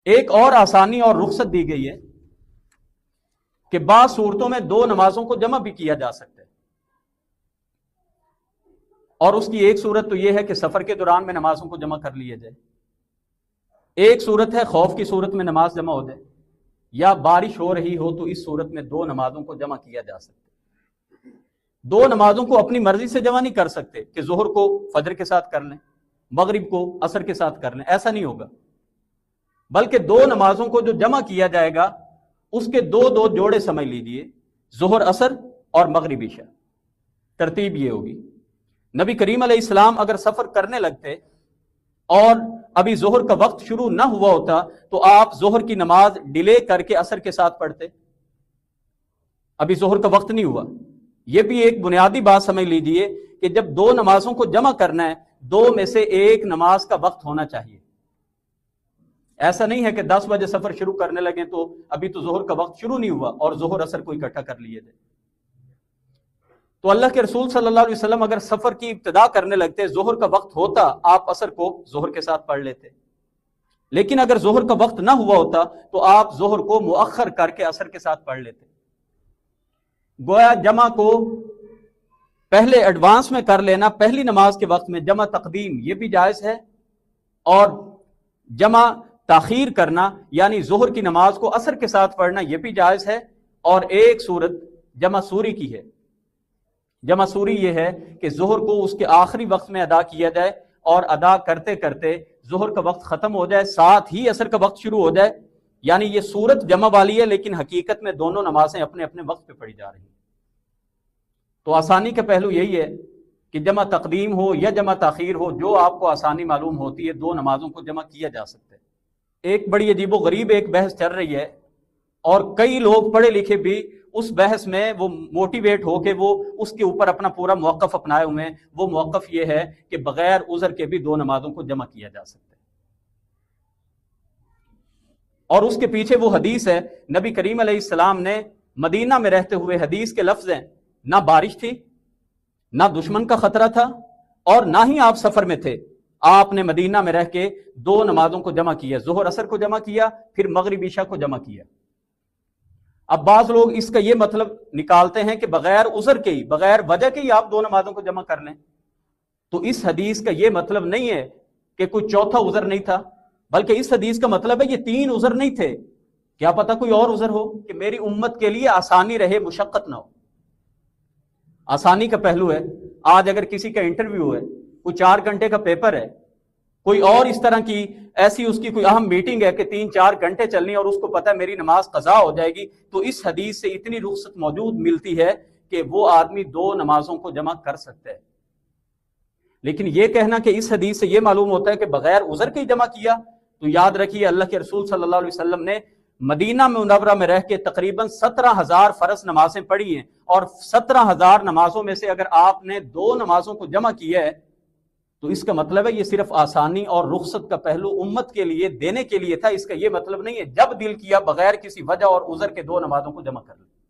ایک اور آسانی اور رخصت دی گئی ہے کہ بعض صورتوں میں دو نمازوں کو جمع بھی کیا جا سکتا ہے، اور اس کی ایک صورت تو یہ ہے کہ سفر کے دوران میں نمازوں کو جمع کر لیا جائے، ایک صورت ہے خوف کی صورت میں نماز جمع ہو جائے، یا بارش ہو رہی ہو تو اس صورت میں دو نمازوں کو جمع کیا جا سکتا ہے۔ دو نمازوں کو اپنی مرضی سے جمع نہیں کر سکتے کہ ظہر کو فجر کے ساتھ کر لیں، مغرب کو عصر کے ساتھ کر لیں، ایسا نہیں ہوگا، بلکہ دو نمازوں کو جو جمع کیا جائے گا اس کے دو دو جوڑے سمجھ لیجئے، ظہر عصر اور مغرب عشاء، ترتیب یہ ہوگی۔ نبی کریم علیہ السلام اگر سفر کرنے لگتے اور ابھی ظہر کا وقت شروع نہ ہوا ہوتا تو آپ ظہر کی نماز ڈیلے کر کے عصر کے ساتھ پڑھتے، ابھی ظہر کا وقت نہیں ہوا۔ یہ بھی ایک بنیادی بات سمجھ لیجئے کہ جب دو نمازوں کو جمع کرنا ہے، دو میں سے ایک نماز کا وقت ہونا چاہیے۔ ایسا نہیں ہے کہ 10 بجے سفر شروع کرنے لگیں تو ابھی تو ظہر کا وقت شروع نہیں ہوا اور ظہر عصر کو اکٹھا کر لیے تھے۔ تو اللہ کے رسول صلی اللہ علیہ وسلم اگر سفر کی ابتدا کرنے لگتے، ظہر کا وقت ہوتا، آپ عصر کو ظہر کے ساتھ پڑھ لیتے، لیکن اگر ظہر کا وقت نہ ہوا ہوتا تو آپ ظہر کو مؤخر کر کے عصر کے ساتھ پڑھ لیتے۔ گویا جمع کو پہلے ایڈوانس میں کر لینا پہلی نماز کے وقت میں، جمع تقدیم یہ بھی جائز ہے، اور جمع تاخیر کرنا یعنی ظہر کی نماز کو عصر کے ساتھ پڑھنا یہ بھی جائز ہے۔ اور ایک صورت جمع سوری کی ہے، جمع سوری یہ ہے کہ ظہر کو اس کے آخری وقت میں ادا کیا جائے اور ادا کرتے کرتے ظہر کا وقت ختم ہو جائے، ساتھ ہی عصر کا وقت شروع ہو جائے، یعنی یہ صورت جمع والی ہے لیکن حقیقت میں دونوں نمازیں اپنے اپنے وقت پہ پڑھی جا رہی ہیں۔ تو آسانی کا پہلو یہی ہے کہ جمع تقدیم ہو یا جمع تاخیر ہو، جو آپ کو آسانی معلوم ہوتی ہے، دو نمازوں کو جمع کیا جا سکتا ہے۔ ایک بڑی عجیب و غریب ایک بحث چل رہی ہے، اور کئی لوگ پڑھے لکھے بھی اس بحث میں وہ موٹیویٹ ہو کے وہ اس کے اوپر اپنا پورا موقف اپنائے ہوئے ہیں۔ وہ موقف یہ ہے کہ بغیر عذر کے بھی دو نمازوں کو جمع کیا جا سکتا ہے، اور اس کے پیچھے وہ حدیث ہے، نبی کریم علیہ السلام نے مدینہ میں رہتے ہوئے، حدیث کے لفظ ہیں، نہ بارش تھی، نہ دشمن کا خطرہ تھا، اور نہ ہی آپ سفر میں تھے، آپ نے مدینہ میں رہ کے دو نمازوں کو جمع کیا، ظہر عصر کو جمع کیا، پھر مغرب عشاء کو جمع کیا۔ اب بعض لوگ اس کا یہ مطلب نکالتے ہیں کہ بغیر عذر کے ہی، بغیر وجہ کے ہی آپ دو نمازوں کو جمع کر لیں، تو اس حدیث کا یہ مطلب نہیں ہے کہ کوئی چوتھا عذر نہیں تھا، بلکہ اس حدیث کا مطلب ہے یہ تین عذر نہیں تھے، کیا پتہ کوئی اور عذر ہو کہ میری امت کے لیے آسانی رہے، مشقت نہ ہو۔ آسانی کا پہلو ہے، آج اگر کسی کا انٹرویو ہے، کوئی 4 گھنٹے کا پیپر ہے، کوئی اور اس طرح کی ایسی اس کی کوئی اہم میٹنگ ہے کہ 3-4 گھنٹے چلنی اور اس کو پتہ ہے میری نماز قضا ہو جائے گی، تو اس حدیث سے اتنی رخصت موجود ملتی ہے کہ وہ آدمی دو نمازوں کو جمع کر سکتا ہے۔ لیکن یہ کہنا کہ اس حدیث سے یہ معلوم ہوتا ہے کہ بغیر عذر کے ہی جمع کیا، تو یاد رکھیے اللہ کے رسول صلی اللہ علیہ وسلم نے مدینہ منورہ میں رہ کے تقریباً 17,000 فرض نمازیں پڑھی ہیں، اور 17,000 نمازوں میں سے اگر آپ نے دو نمازوں کو جمع کیا ہے تو اس کا مطلب ہے یہ صرف آسانی اور رخصت کا پہلو امت کے لیے دینے کے لیے تھا، اس کا یہ مطلب نہیں ہے جب دل کیا بغیر کسی وجہ اور عذر کے دو نمازوں کو جمع کر لیں۔